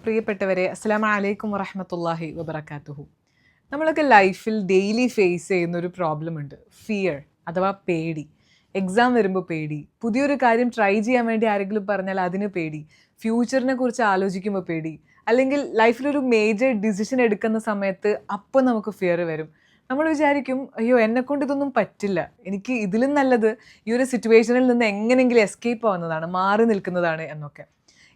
പ്രിയപ്പെട്ടവരെ, അസ്സലാമു അലൈക്കും വറഹ്മത്തുള്ളാഹി വബറകാതുഹു. നമ്മളൊക്കെ ലൈഫിൽ ഡെയിലി ഫേസ് ചെയ്യുന്ന ഒരു പ്രോബ്ലം ഉണ്ട്, ഫിയർ അഥവാ പേടി. എക്സാം വരുമ്പോൾ പേടി, പുതിയൊരു കാര്യം ട്രൈ ചെയ്യാൻ വേണ്ടി ആരെങ്കിലും പറഞ്ഞാൽ അതിന് പേടി, ഫ്യൂച്ചറിനെ കുറിച്ച് ആലോചിക്കുമ്പോൾ പേടി, അല്ലെങ്കിൽ ലൈഫിലൊരു മേജർ ഡിസിഷൻ എടുക്കുന്ന സമയത്ത് അപ്പോൾ നമുക്ക് ഫിയർ വരും. നമ്മൾ വിചാരിക്കും, അയ്യോ എന്നെക്കൊണ്ട് ഇതൊന്നും പറ്റില്ല, എനിക്ക് ഇതിലും നല്ലത് ഈ ഒരു സിറ്റുവേഷനിൽ നിന്ന് എങ്ങനെയെങ്കിലും എസ്കേപ്പ് ആവുന്നതാണ്, മാറി നിൽക്കുന്നതാണ് എന്നൊക്കെ.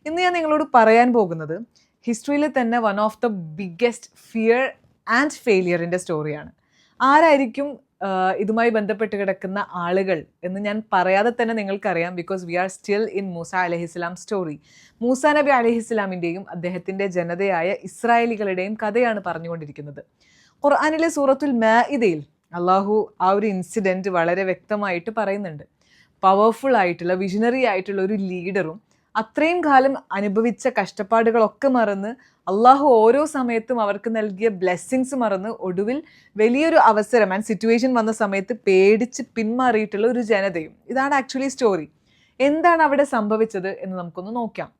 ഇന്ന് ഞാൻ നിങ്ങളോട് പറയാൻ പോകുന്നത് ഹിസ്റ്ററിയിൽ തന്നെ one of the biggest fear and ഫെയിലിയറിൻ്റെ സ്റ്റോറിയാണ്. ആരായിരിക്കും ഇതുമായി ബന്ധപ്പെട്ട് കിടക്കുന്ന ആളുകൾ എന്ന് ഞാൻ പറയാതെ തന്നെ നിങ്ങൾക്കറിയാം, because we are still in Musa അലൈഹിസ്സലാം സ്റ്റോറി. മൂസ നബി അലൈഹിസ്സലാമിൻ്റെയും അദ്ദേഹത്തിൻ്റെ ജനതയായ ഇസ്രായേലികളുടെയും കഥയാണ് പറഞ്ഞുകൊണ്ടിരിക്കുന്നത്. ഖുർആനിലെ സൂറത്തുൽ മാഇദയിൽ അള്ളാഹു ആ ഒരു ഇൻസിഡൻറ്റ് വളരെ വ്യക്തമായിട്ട് പറയുന്നുണ്ട്. പവർഫുൾ ആയിട്ടുള്ള വിഷനറി ആയിട്ടുള്ള ഒരു ലീഡറും അത്രയും കാലം അനുഭവിച്ച കഷ്ടപ്പാടുകളൊക്കെ മറന്ന് അള്ളാഹു ഓരോ സമയത്തും അവർക്ക് നൽകിയ ബ്ലെസ്സിങ്സ് മറന്ന് ഒടുവിൽ വലിയൊരു അവസരം ആൻഡ് സിറ്റുവേഷൻ വന്ന സമയത്ത് പേടിച്ച് പിന്മാറിയിട്ടുള്ള ഒരു ജനതയും. ഇതാണ് ആക്ച്വലി സ്റ്റോറി. എന്താണ് അവിടെ സംഭവിച്ചത് എന്ന് നമുക്കൊന്ന് നോക്കാം.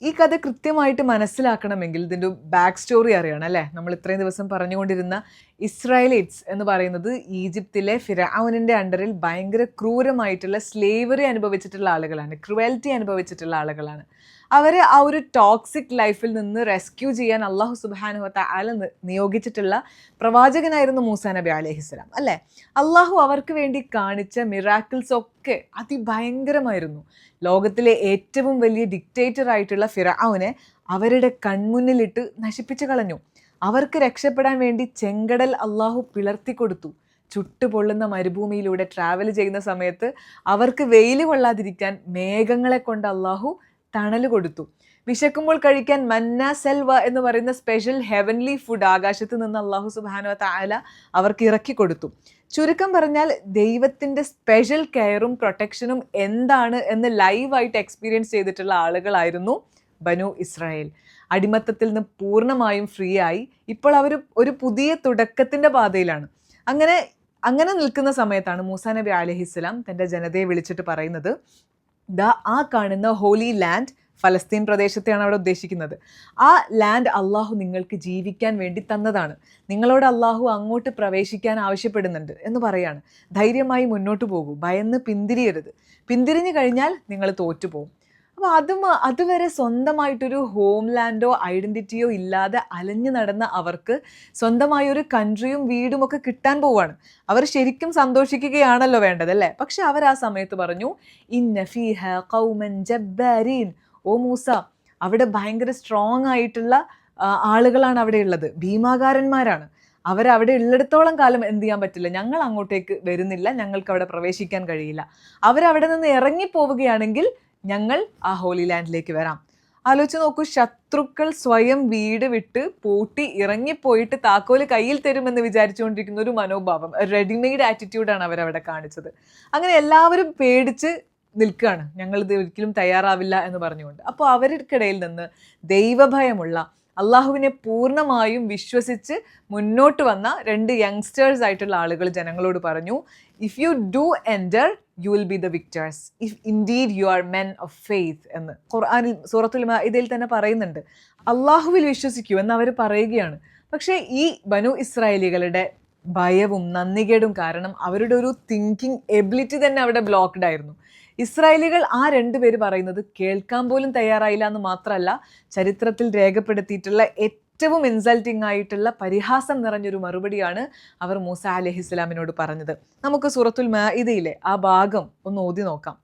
ഈ കഥ കൃത്യമായിട്ട് മനസ്സിലാക്കണമെങ്കിൽ ഇതിൻ്റെ ബാക്ക് സ്റ്റോറി അറിയണം അല്ലേ. നമ്മൾ ഇത്രയും ദിവസം പറഞ്ഞുകൊണ്ടിരുന്ന ഇസ്രായേലിറ്റ്സ് എന്ന് പറയുന്നത് ഈജിപ്തിലെ ഫിറഔനിൻ്റെ അണ്ടറിൽ ഭയങ്കര ക്രൂരമായിട്ടുള്ള സ്ലേവറി അനുഭവിച്ചിട്ടുള്ള ആളുകളാണ്, ക്രുവൽറ്റി അനുഭവിച്ചിട്ടുള്ള ആളുകളാണ്. അവരെ ആ ഒരു ടോക്സിക് ലൈഫിൽ നിന്ന് റെസ്ക്യൂ ചെയ്യാൻ അള്ളാഹു സുബ്ഹാനഹു വ തആല നിയോഗിച്ചിട്ടുള്ള പ്രവാചകനായിരുന്നു മൂസ നബി അലൈഹിസ്സലാം അല്ലേ. അള്ളാഹു അവർക്ക് വേണ്ടി കാണിച്ച മിറാക്കിൾസ് ഒക്കെ അതിഭയങ്കരമായിരുന്നു. ലോകത്തിലെ ഏറ്റവും വലിയ ഡിക്റ്റേറ്റർ ആയിട്ടുള്ള ഫിറഔനെ അവരുടെ കൺമുന്നിലിട്ട് നശിപ്പിച്ചു കളഞ്ഞു. അവർക്ക് രക്ഷപ്പെടാൻ വേണ്ടി ചെങ്കടൽ അള്ളാഹു പിളർത്തി കൊടുത്തു. ചുട്ടുപൊള്ളുന്ന മരുഭൂമിയിലൂടെ ട്രാവൽ ചെയ്യുന്ന സമയത്ത് അവർക്ക് വെയിൽ കൊള്ളാതിരിക്കാൻ മേഘങ്ങളെ കൊണ്ട് അള്ളാഹു തണൽ കൊടുത്തു. വിശക്കുമ്പോൾ കഴിക്കാൻ മന്ന സെൽവ എന്ന് പറയുന്ന സ്പെഷ്യൽ ഹെവൻലി ഫുഡ് ആകാശത്ത് നിന്ന് അള്ളാഹു സുബ്ഹാനഹു വ തആല അവർക്ക് ഇറക്കി കൊടുത്തു. ചുരുക്കം പറഞ്ഞാൽ ദൈവത്തിൻ്റെ സ്പെഷ്യൽ കെയറും പ്രൊട്ടക്ഷനും എന്താണ് എന്ന് ലൈവായിട്ട് എക്സ്പീരിയൻസ് ചെയ്തിട്ടുള്ള ആളുകളായിരുന്നു ബനു ഇസ്രായേൽ. അടിമത്തത്തിൽ നിന്ന് പൂർണ്ണമായും ഫ്രീ ആയി ഇപ്പോൾ അവർ ഒരു പുതിയ തുടക്കത്തിൻ്റെ പാതയിലാണ്. അങ്ങനെ നിൽക്കുന്ന സമയത്താണ് മൂസ നബി അലൈഹിസ്സലാം തൻ്റെ ജനതയെ വിളിച്ചിട്ട് പറയുന്നത്, ആ കാണുന്ന ഹോലി ലാൻഡ്, ഫലസ്തീൻ പ്രദേശത്തെയാണ് അവിടെ ഉദ്ദേശിക്കുന്നത്. ആ ലാൻഡ് അള്ളാഹു നിങ്ങൾക്ക് ജീവിക്കാൻ വേണ്ടി തന്നതാണ്. നിങ്ങളോട് അള്ളാഹു അങ്ങോട്ട് പ്രവേശിക്കാൻ ആവശ്യപ്പെടുന്നുണ്ട് എന്ന് പറയാണ്. ധൈര്യമായി മുന്നോട്ട് പോകൂ, ഭയന്ന് പിന്തിരിയരുത്. പിന്തിരിഞ്ഞു കഴിഞ്ഞാൽ നിങ്ങൾ തോറ്റുപോകും. അപ്പോൾ അതുവരെ സ്വന്തമായിട്ടൊരു ഹോം ലാൻഡോ ഐഡൻറ്റിറ്റിയോ ഇല്ലാതെ അലഞ്ഞു നടന്ന അവർക്ക് സ്വന്തമായൊരു കൺട്രിയും വീടും ഒക്കെ കിട്ടാൻ പോവാണ്. അവർ ശരിക്കും സന്തോഷിക്കുകയാണല്ലോ വേണ്ടത് അല്ലേ. പക്ഷെ അവർ ആ സമയത്ത് പറഞ്ഞു, ഇന്ന ഫീഹ ഖൗമൻ ജബ്ബാരീൻ. ഓ മൂസ, അവിടെ ഭയങ്കര സ്ട്രോങ് ആയിട്ടുള്ള ആളുകളാണ് അവിടെ ഉള്ളത്, ഭീമാകാരന്മാരാണ്. അവരവിടെ ഉള്ളിടത്തോളം കാലം എന്ത് ചെയ്യാൻ പറ്റില്ല, ഞങ്ങൾ അങ്ങോട്ടേക്ക് വരുന്നില്ല, ഞങ്ങൾക്ക് അവിടെ പ്രവേശിക്കാൻ കഴിയില്ല. അവരവിടെ നിന്ന് ഇറങ്ങിപ്പോവുകയാണെങ്കിൽ ഞങ്ങൾ ആ ഹോലി ലാൻഡിലേക്ക് വരാം. ആലോചിച്ച് നോക്കൂ, ശത്രുക്കൾ സ്വയം വീട് വിട്ട് പൂട്ടി ഇറങ്ങിപ്പോയിട്ട് താക്കോല് കയ്യിൽ തരുമെന്ന് വിചാരിച്ചുകൊണ്ടിരിക്കുന്ന ഒരു മനോഭാവം, റെഡിമെയ്ഡ് ആറ്റിറ്റ്യൂഡാണ് അവരവിടെ കാണിച്ചത്. അങ്ങനെ എല്ലാവരും പേടിച്ച് നിൽക്കുകയാണ്, ഞങ്ങളിത് ഒരിക്കലും തയ്യാറാവില്ല എന്ന് പറഞ്ഞുകൊണ്ട്. അപ്പോൾ അവർക്കിടയിൽ നിന്ന് ദൈവഭയമുള്ള, അള്ളാഹുവിനെ പൂർണ്ണമായും വിശ്വസിച്ച് മുന്നോട്ട് വന്ന രണ്ട് യങ്സ്റ്റേഴ്സ് ആയിട്ടുള്ള ആളുകൾ ജനങ്ങളോട് പറഞ്ഞു, if you do enter you will be the Victers if indeed you are men of faith എന്ന് ഖുർആനിൽ സൂറത്തുൽ മാഇദയിൽ തന്നെ പറയുന്നുണ്ട്. അള്ളാഹുവിൽ വിശ്വസിക്കൂ എന്ന് അവർ പറയുകയാണ്. പക്ഷേ ഈ ബനു ഇസ്രായേലികളുടെ ഭയവും നന്ദികേടും കാരണം അവരുടെ ഒരു തിങ്കിങ് എബിലിറ്റി തന്നെ അവിടെ ബ്ലോക്ക്ഡ് ആയിരുന്നു. ഇസ്രായേലികൾ ആ രണ്ടുപേര് പറയുന്നത് കേൾക്കാൻ പോലും തയ്യാറായില്ല എന്ന് മാത്രമല്ല, ചരിത്രത്തിൽ രേഖപ്പെടുത്തിയിട്ടുള്ള ഏറ്റവും ഇൻസൾട്ടിങ് ആയിട്ടുള്ള പരിഹാസം നിറഞ്ഞൊരു മറുപടിയാണ് അവർ മൂസ അലൈഹിസ്സലാമിനോട് പറഞ്ഞത്. നമുക്ക് സൂറത്തുൽ മാഇദയിലെ ആ ഭാഗം ഒന്ന് ഓതി നോക്കാം.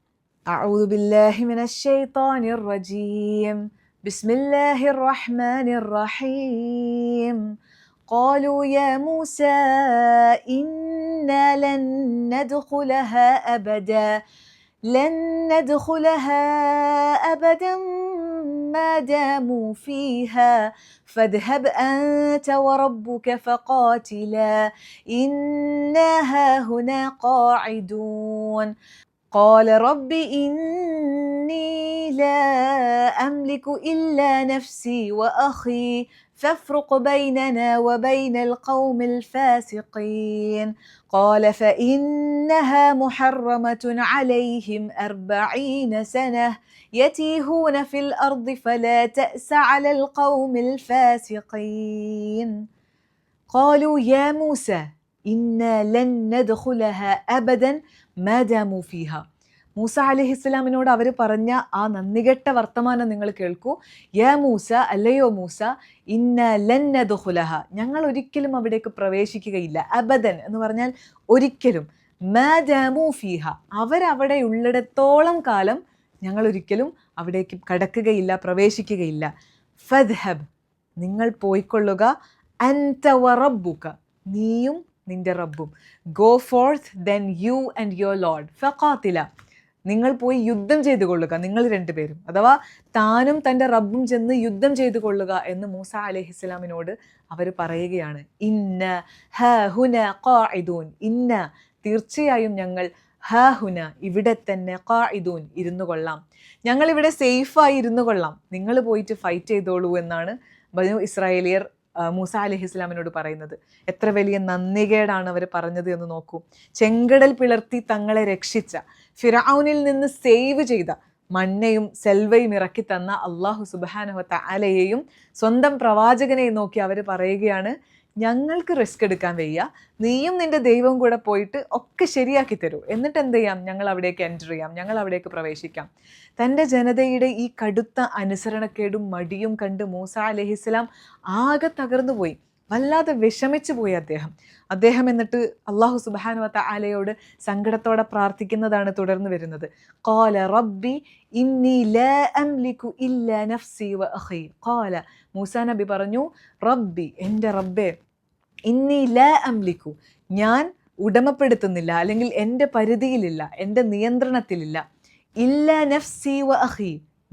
അഊദു ബില്ലാഹി മിനശ് ശൈത്വാനിർ റജീം ബിസ്മില്ലാഹിർ റഹ്മാനിർ റഹീം قالوا يا موسى إنا لن ندخلها أبدا ما داموا فيها فاذهب أنت وربك فقاتلا إنا هاهنا قاعدون. قال رب إني لا أملك إلا نفسي وأخي فافرق بيننا وبين القوم الفاسقين قال فإنها محرمة عليهم 40 سنة يتيهون في الأرض فلا تأس على القوم الفاسقين قالوا يا موسى إنا لن ندخلها أبدا ما داموا فيها മൂസ അലൈഹിസ്സലാമിനോട് അവർ പറഞ്ഞ ആ നന്ദികെട്ട വർത്തമാനം നിങ്ങൾ കേൾക്കൂ. യാ മൂസ, അല്ലയോ മൂസ, ഇന്ന ലൻ നദ്ഖുലഹ, ഞങ്ങൾ ഒരിക്കലും അവിടേക്ക് പ്രവേശിക്കുകയില്ല. അബദൻ എന്ന് പറഞ്ഞാൽ ഒരിക്കലും. മാ ദാമു ഫീഹ, അവരവിടെ ഉള്ളിടത്തോളം കാലം ഞങ്ങൾ ഒരിക്കലും അവിടേക്ക് കടക്കുകയില്ല, പ്രവേശിക്കുകയില്ല. ഫദ്ഹബ്, നിങ്ങൾ പോയിക്കൊള്ളുക. അൻത വറബ്ബുക, നീയും നിന്റെ റബ്ബും. Go forth then you and your lord. ഫഖാത്തില, നിങ്ങൾ പോയി യുദ്ധം ചെയ്തു കൊള്ളുക, നിങ്ങൾ രണ്ടുപേരും. അഥവാ താനും തൻ്റെ റബ്ബും ചെന്ന് യുദ്ധം ചെയ്തു കൊള്ളുക എന്ന് മൂസ അലൈഹിസ്സലാമിനോട് അവർ പറയുകയാണ്. ഇന്ന ഹ ഹുന ഖാഇദൂൻ, ഇന്ന തീർച്ചയായും ഞങ്ങൾ ഹ ഹുന ഇവിടെ തന്നെ ഖാഇദൂൻ ഇരുന്നു കൊള്ളാം, ഞങ്ങൾ ഇവിടെ സേഫായി ഇരുന്നു കൊള്ളാം, നിങ്ങൾ പോയിട്ട് ഫൈറ്റ് ചെയ്തോളൂ എന്നാണ് ബനു ഇസ്രായേലിയർ മൂസ അലൈഹിസ്സലാമിനോട് പറയുന്നത്. എത്ര വലിയ നന്ദികേടാണ് അവർ പറഞ്ഞത് എന്ന് നോക്കൂ. ചെങ്കടൽ പിളർത്തി തങ്ങളെ രക്ഷിച്ച, ഫിറഔനിൽ നിന്ന് സേവ് ചെയ്ത, മണ്ണയും സെൽവയും ഇറക്കി തന്ന അള്ളാഹു സുബ്ഹാനഹു വ തആലയെയും സ്വന്തം പ്രവാചകനെയും നോക്കി അവർ പറയുകയാണ്, ഞങ്ങൾക്ക് റിസ്ക് എടുക്കാൻ വയ്യ, നീയും നിന്റെ ദൈവവും കൂടെ പോയിട്ട് ഒക്കെ ശരിയാക്കി തരൂ, എന്നിട്ട് എന്ത് ചെയ്യാം, ഞങ്ങൾ അവിടേക്ക് എൻ്റർ ചെയ്യാം, ഞങ്ങൾ അവിടേക്ക് പ്രവേശിക്കാം. തൻ്റെ ജനതയുടെ ഈ കടുത്ത അനുസരണക്കേടും മടിയും കണ്ട് മൂസ അലൈഹിസ്സലാം ആകെ തകർന്നു പോയി, വല്ലാതെ വിഷമിച്ചു പോയി അദ്ദേഹം എന്നിട്ട് അള്ളാഹു സുബ്ഹാനഹു വ തആലയോട് സങ്കടത്തോടെ പ്രാർത്ഥിക്കുന്നതാണ് തുടർന്ന് വരുന്നത്. ഖാല റബ്ബി ഇന്നി ലാ അംലികു ഇല്ലാ നഫ്സി വ അഖി. ഖാല, മൂസ നബി പറഞ്ഞു, റബ്ബി, എൻ്റെ റബ്ബേ, ഇന്നി ലാ അംലിക്കു, ഞാൻ ഉടമപ്പെടുത്തുന്നില്ല, അല്ലെങ്കിൽ എൻ്റെ പരിധിയിലില്ല, എൻ്റെ നിയന്ത്രണത്തിലില്ല, ഇല്ല നഫ്സി വ അഖി,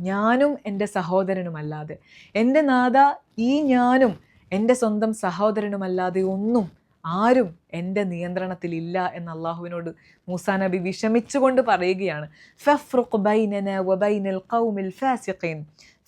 ഞാനും എൻ്റെ സഹോദരനുമല്ലാതെ. എൻ്റെ നാഥ, ഈ ഞാനും എൻ്റെ സ്വന്തം സഹോദരനുമല്ലാതെ ഒന്നും ആരും എൻ്റെ നിയന്ത്രണത്തിലില്ല എന്ന് അള്ളാഹുവിനോട് മൂസാ നബി വിഷമിച്ചുകൊണ്ട് പറയുകയാണ്. ഫഫ്റുഖ് ബൈനന വ ബൈനൽ ഖൗമിൽ ഫാസിഖീൻ.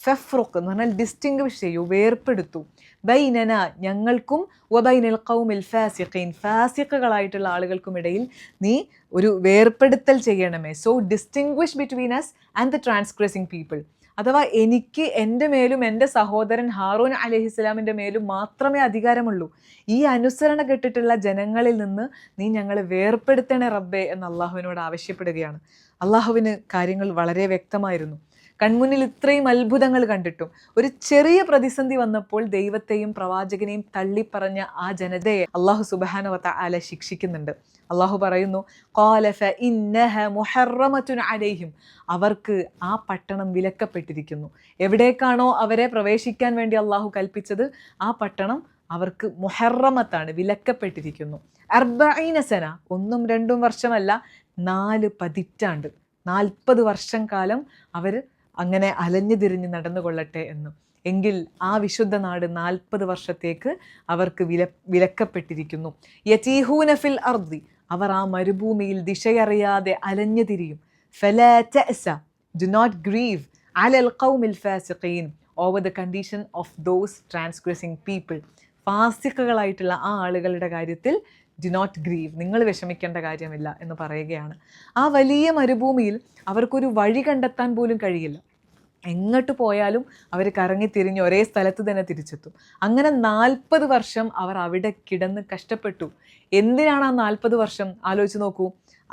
ഫഫ്റുഖ് എന്ന് പറഞ്ഞാൽ ഡിസ്റ്റിങ്വിഷ് ചെയ്യൂ, വേർപ്പെടുത്തു. ബൈനന, ഞങ്ങൾക്കും, വ ബൈനൽ ഖൗമിൽ ഫാസിഖീൻ, ഫാസിഖുകളായിട്ടുള്ള ആളുകൾക്കും ഇടയിൽ നീ ഒരു വേർപ്പെടുത്തൽ ചെയ്യണമേ. So distinguish between us and the transgressing people. അഥവാ എനിക്ക് എൻ്റെ മേലും എൻ്റെ സഹോദരൻ ഹാറൂൻ അലൈഹിസ്സലാമിൻ്റെ മേലും മാത്രമേ അധികാരമുള്ളൂ. ഈ അനുസരണ കെട്ടിട്ടുള്ള ജനങ്ങളിൽ നിന്ന് നീ ഞങ്ങളെ വേർപ്പെടുത്തണേ റബ്ബേ എന്ന് അള്ളാഹുവിനോട് ആവശ്യപ്പെടുകയാണ്. അള്ളാഹുവിന് കാര്യങ്ങൾ വളരെ വ്യക്തമായിരുന്നു. കൺമുന്നിൽ ഇത്രയും അത്ഭുതങ്ങൾ കണ്ടിട്ടും ഒരു ചെറിയ പ്രതിസന്ധി വന്നപ്പോൾ ദൈവത്തെയും പ്രവാചകനെയും തള്ളിപ്പറഞ്ഞ ആ ജനതയെ അള്ളാഹു സുബ്ഹാനഹു വ തആല ശിക്ഷിക്കുന്നുണ്ട്. അള്ളാഹു പറയുന്നു, ഖാല ഫഇന്നഹ മുഹറമത്തുൻ അലൈഹിം, അവർക്ക് ആ പട്ടണം വിലക്കപ്പെട്ടിരിക്കുന്നു. എവിടേക്കാണോ അവരെ പ്രവേശിക്കാൻ വേണ്ടി അള്ളാഹു കൽപ്പിച്ചത്, ആ പട്ടണം അവർക്ക് മുഹറമത്താണ്, വിലക്കപ്പെട്ടിരിക്കുന്നു. 40 സന, 1-2 വർഷമല്ല, 4 പതിറ്റാണ്ട്, 40 വർഷം കാലം അവർ അങ്ങനെ അലഞ്ഞു തിരിഞ്ഞ് നടന്നുകൊള്ളട്ടെ എന്നും. എങ്കിൽ ആ വിശുദ്ധ നാട് 40 വർഷത്തേക്ക് അവർക്ക് വിലക്കപ്പെട്ടിരിക്കുന്നു. യതീഹൂന ഫിൽ അർദി, അവർ ആ മരുഭൂമിയിൽ ദിശയറിയാതെ അലഞ്ഞു തിരിയും. ഫലാ തഅസ, ഡു നോട്ട് ഗ്രീവ്, അലൽ ഖൗമിൽ ഫാസിഖീൻ, over the condition of those transgressing people. ഫാസിഖുകളായിട്ടുള്ള ആ ആളുകളുടെ കാര്യത്തിൽ ഡു നോട്ട് ഗ്രീവ്, നിങ്ങൾ വിഷമിക്കേണ്ട കാര്യമില്ല എന്ന് പറയുകയാണ്. ആ വലിയ മരുഭൂമിയിൽ അവർക്കൊരു വഴി കണ്ടെത്താൻ പോലും കഴിയില്ല. എങ്ങോട്ട് പോയാലും അവർ കറങ്ങി തിരിഞ്ഞ് ഒരേ സ്ഥലത്ത് തന്നെ തിരിച്ചെത്തും. അങ്ങനെ 40 വർഷം അവർ അവിടെ കിടന്ന് കഷ്ടപ്പെട്ടു. എന്തിനാണ് ആ 40 വർഷം? ആലോചിച്ച് നോക്കൂ.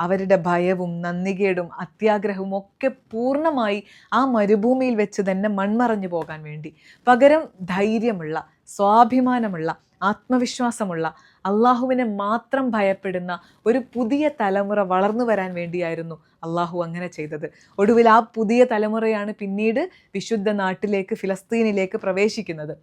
അവരുടെ ഭയവും നന്ദികേടും അത്യാഗ്രഹവും ഒക്കെ പൂർണ്ണമായി ആ മരുഭൂമിയിൽ വെച്ച് തന്നെ മൺമറഞ്ഞു പോകാൻ വേണ്ടി. പകരം ധൈര്യമുള്ള, സ്വാഭിമാനമുള്ള, ആത്മവിശ്വാസമുള്ള, അള്ളാഹുവിനെ മാത്രം ഭയപ്പെടുന്ന ഒരു പുതിയ തലമുറ വളർന്നു വരാൻ വേണ്ടിയായിരുന്നു അള്ളാഹു അങ്ങനെ ചെയ്തത്. ഒടുവിൽ ആ പുതിയ തലമുറയാണ് പിന്നീട് വിശുദ്ധ നാട്ടിലേക്ക്, ഫിലസ്തീനിലേക്ക് പ്രവേശിക്കുന്നത്.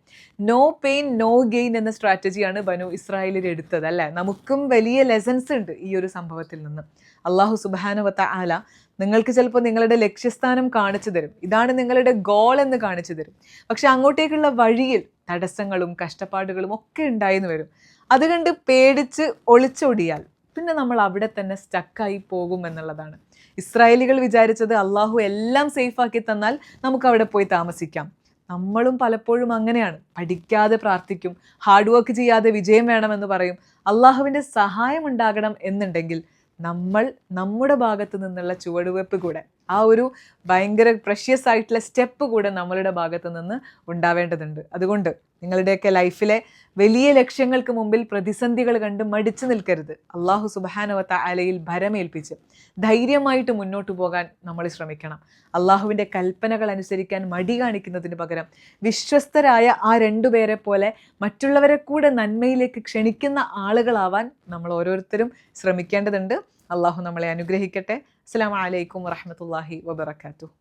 നോ പെയിൻ നോ ഗെയിൻ എന്ന സ്ട്രാറ്റജിയാണ് ബനു ഇസ്രായേലിൽ എടുത്തത്, അല്ലേ? നമുക്കും വലിയ ലെസൺസ് ഉണ്ട് ഈ ഒരു സംഭവത്തിൽ നിന്ന്. അള്ളാഹു സുബ്ഹാനഹു വ തആല നിങ്ങൾക്ക് ചിലപ്പോൾ നിങ്ങളുടെ ലക്ഷ്യസ്ഥാനം കാണിച്ചു തരും, ഇതാണ് നിങ്ങളുടെ ഗോൾ എന്ന് കാണിച്ചു തരും. പക്ഷെ അങ്ങോട്ടേക്കുള്ള വഴിയിൽ തടസ്സങ്ങളും കഷ്ടപ്പാടുകളും ഒക്കെ ഉണ്ടായിന്ന് വരും. അതുകണ്ട് പേടിച്ച് ഒളിച്ചോടിയാൽ, പിന്നെ നമ്മൾ അവിടെ തന്നെ സ്റ്റക്കായി പോകും എന്നുള്ളതാണ്. ഇസ്രായേലികൾ വിചാരിച്ചത് അള്ളാഹു എല്ലാം സേഫാക്കി തന്നാൽ നമുക്ക് അവിടെ പോയി താമസിക്കാം. നമ്മളും പലപ്പോഴും അങ്ങനെയാണ്. പഠിക്കാതെ പ്രാർത്ഥിക്കും, ഹാർഡ് വർക്ക് ചെയ്യാതെ വിജയം വേണമെന്ന് പറയും. അള്ളാഹുവിൻ്റെ സഹായം ഉണ്ടാകണം എന്നുണ്ടെങ്കിൽ നമ്മൾ നമ്മുടെ ഭാഗത്ത് നിന്നുള്ള ചുവടുവെപ്പ് കൂടെ, ആ ഒരു ഭയങ്കര പ്രഷ്യസ് ആയിട്ടുള്ള സ്റ്റെപ്പ് കൂടെ നമ്മളുടെ ഭാഗത്ത് നിന്ന് ഉണ്ടാവേണ്ടതുണ്ട്. അതുകൊണ്ട് നിങ്ങളുടെയൊക്കെ ലൈഫിലെ വലിയ ലക്ഷ്യങ്ങൾക്ക് മുമ്പിൽ പ്രതിസന്ധികൾ കണ്ട് മടിച്ചു നിൽക്കരുത്. അള്ളാഹു സുബ്ഹാനഹു വ തആലയിൽ ഭരമേൽപ്പിച്ച് ധൈര്യമായിട്ട് മുന്നോട്ട് പോകാൻ നമ്മൾ ശ്രമിക്കണം. അള്ളാഹുവിൻ്റെ കൽപ്പനകൾ അനുസരിക്കാൻ മടി കാണിക്കുന്നതിന് പകരം വിശ്വസ്തരായ ആ രണ്ടുപേരെ പോലെ മറ്റുള്ളവരെ കൂടെ നന്മയിലേക്ക് ക്ഷണിക്കുന്ന ആളുകളാവാൻ നമ്മൾ ഓരോരുത്തരും ശ്രമിക്കേണ്ടതുണ്ട്. അള്ളാഹു നമ്മളെ അനുഗ്രഹിക്കട്ടെ. അസ്സലാമു അലൈക്കും വറഹ്മത്തുള്ളാഹി വബറകാതുഹു.